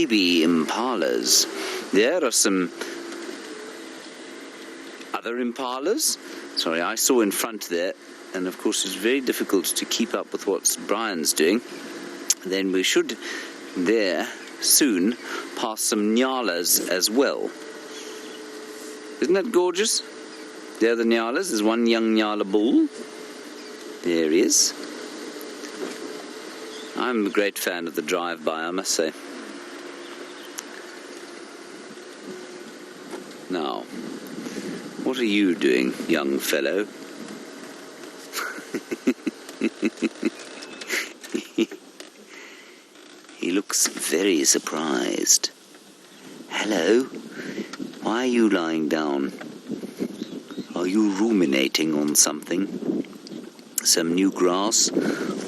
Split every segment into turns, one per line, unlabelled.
baby impalas. There are some other impalas. Sorry, I saw in front there, and of course it's very difficult to keep up with what Brian's doing. Then we should there soon pass some nyalas as well. Isn't that gorgeous? There are the nyalas. There's one young nyala bull. There he is. I'm a great fan of the drive-by, I must say. Now, what are you doing, young fellow? He looks very surprised. Hello, why are you lying down? Are you ruminating on something? Some new grass?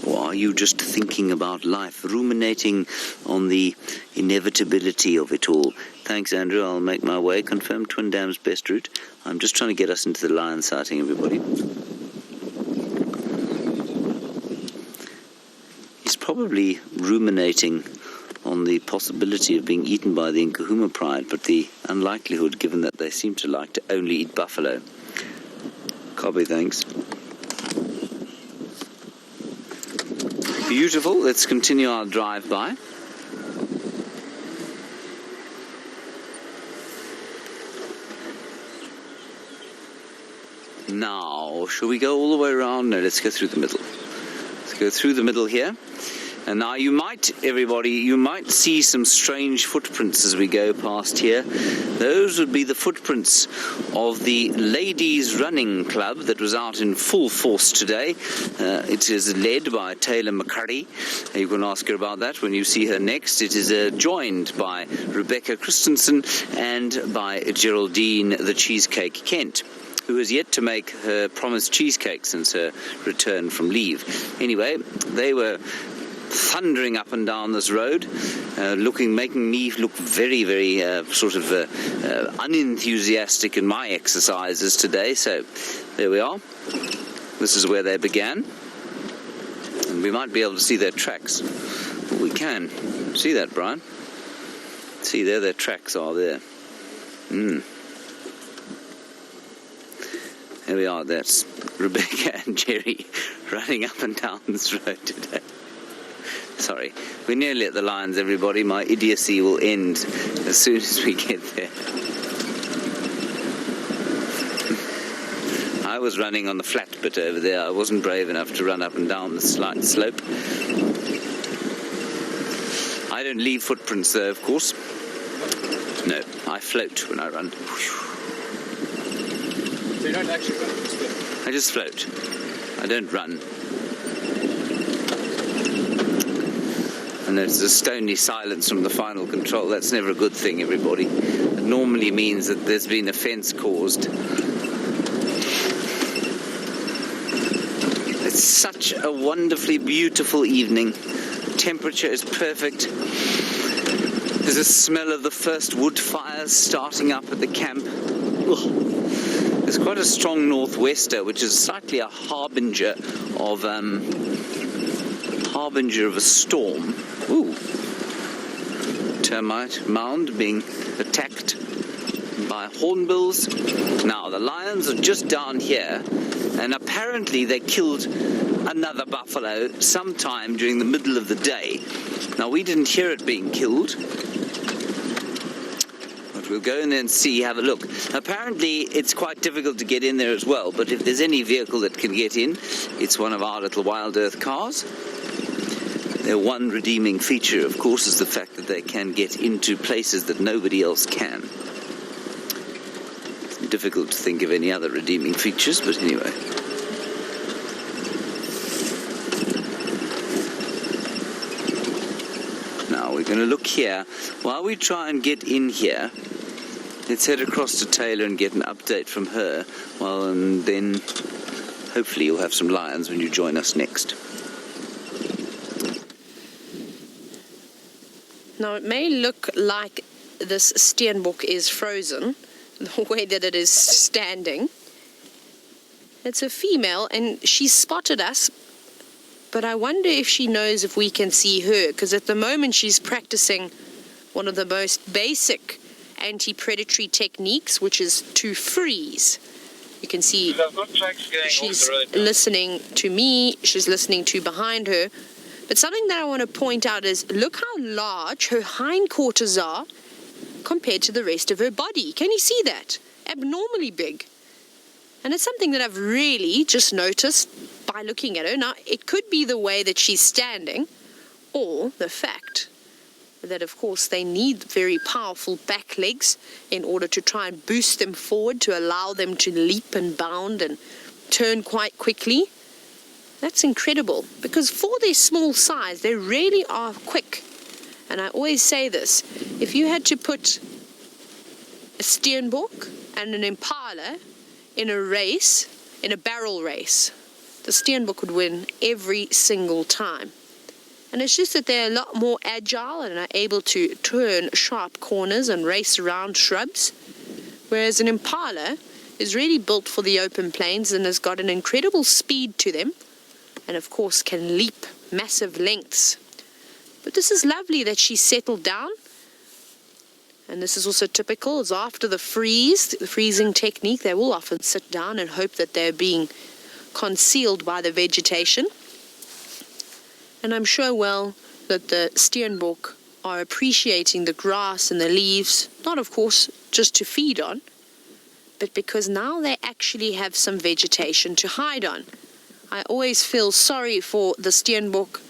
Or are you just thinking about life, ruminating on the inevitability of it all? Thanks, Andrew. I'll make my way. Confirmed Twin Dam's best route. I'm just trying to get us into the lion sighting, everybody. He's probably ruminating on the possibility of being eaten by the Nkahuma pride, but the unlikelihood, given that they seem to like to only eat buffalo. Copy, thanks. Beautiful. Let's continue our drive-by. Now, shall we go all the way around? No, let's go through the middle. Let's go through the middle here. And now you might, everybody, you might see some strange footprints as we go past here. Those would be the footprints of the Ladies Running Club that was out in full force today. It is led by Taylor McCurry. You can ask her about that when you see her next. It is joined by Rebecca Christensen and by Geraldine the Cheesecake Kent, who has yet to make her promised cheesecake since her return from leave. Anyway, they were thundering up and down this road, making me look very, very unenthusiastic in my exercises today. So there we are. This is where they began, and we might be able to see their tracks. Well, we can see that, Brian. See there, their tracks are there. There we are. That's Rebecca and Jerry running up and down this road today. Sorry, we're nearly at the lions, everybody. My idiocy will end as soon as we get there. I was running on the flat bit over there. I wasn't brave enough to run up and down the slight slope. I don't leave footprints there, of course. No, I float when I run.
So you don't actually run, you just float?
I just float. I don't run. And there's a stony silence from the final control. That's never a good thing, everybody. It normally means that there's been offence caused. It's such a wonderfully beautiful evening. Temperature is perfect. There's a smell of the first wood fires starting up at the camp. Ugh. There's quite a strong northwester, which is slightly a harbinger of a storm. Ooh. Termite mound being attacked by hornbills. Now, the lions are just down here, and apparently they killed another buffalo sometime during the middle of the day. Now, we didn't hear it being killed, but we'll go in there and see, have a look. Apparently, it's quite difficult to get in there as well, but if there's any vehicle that can get in, it's one of our little Wild Earth cars. Their one redeeming feature, of course, is the fact that they can get into places that nobody else can. It's difficult to think of any other redeeming features, but anyway. Now, we're going to look here. While we try and get in here, let's head across to Taylor and get an update from her. Well, and then hopefully you'll have some lions when you join us next.
Now, it may look like this steenbok is frozen, the way that it is standing. It's a female, and she spotted us, but I wonder if she knows if we can see her, because at the moment she's practicing one of the most basic anti-predatory techniques, which is to freeze. You can see she's listening to me, she's listening to behind her. But something that I want to point out is, look how large her hindquarters are compared to the rest of her body. Can you see that? Abnormally big. And it's something that I've really just noticed by looking at her. Now, it could be the way that she's standing, or the fact that, of course, they need very powerful back legs in order to try and boost them forward to allow them to leap and bound and turn quite quickly. That's incredible, because for their small size, they really are quick. And I always say this, if you had to put a Steenbok and an Impala in a race, in a barrel race, the Steenbok would win every single time. And it's just that they're a lot more agile and are able to turn sharp corners and race around shrubs, whereas an Impala is really built for the open plains and has got an incredible speed to them, and of course can leap massive lengths. But this is lovely that she's settled down, and this is also typical, is after the freezing technique, they will often sit down and hope that they're being concealed by the vegetation. And I'm sure well that the Steenbok are appreciating the grass and the leaves, not of course just to feed on, but because now they actually have some vegetation to hide on. I always feel sorry for the Steenbok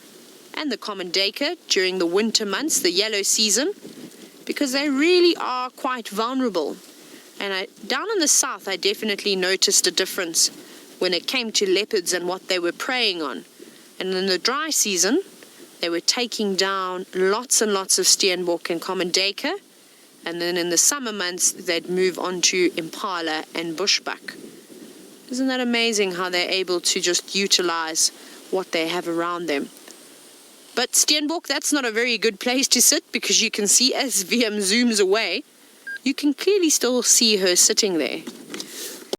and the common duiker during the winter months, the yellow season, because they really are quite vulnerable. And down in the south, I definitely noticed a difference when it came to leopards and what they were preying on. And in the dry season, they were taking down lots and lots of Steenbok and common duiker. And then in the summer months, they'd move on to Impala and bushbuck. Isn't that amazing how they're able to just utilize what they have around them? But Steenbok, that's not a very good place to sit, because you can see as VM zooms away, you can clearly still see her sitting there.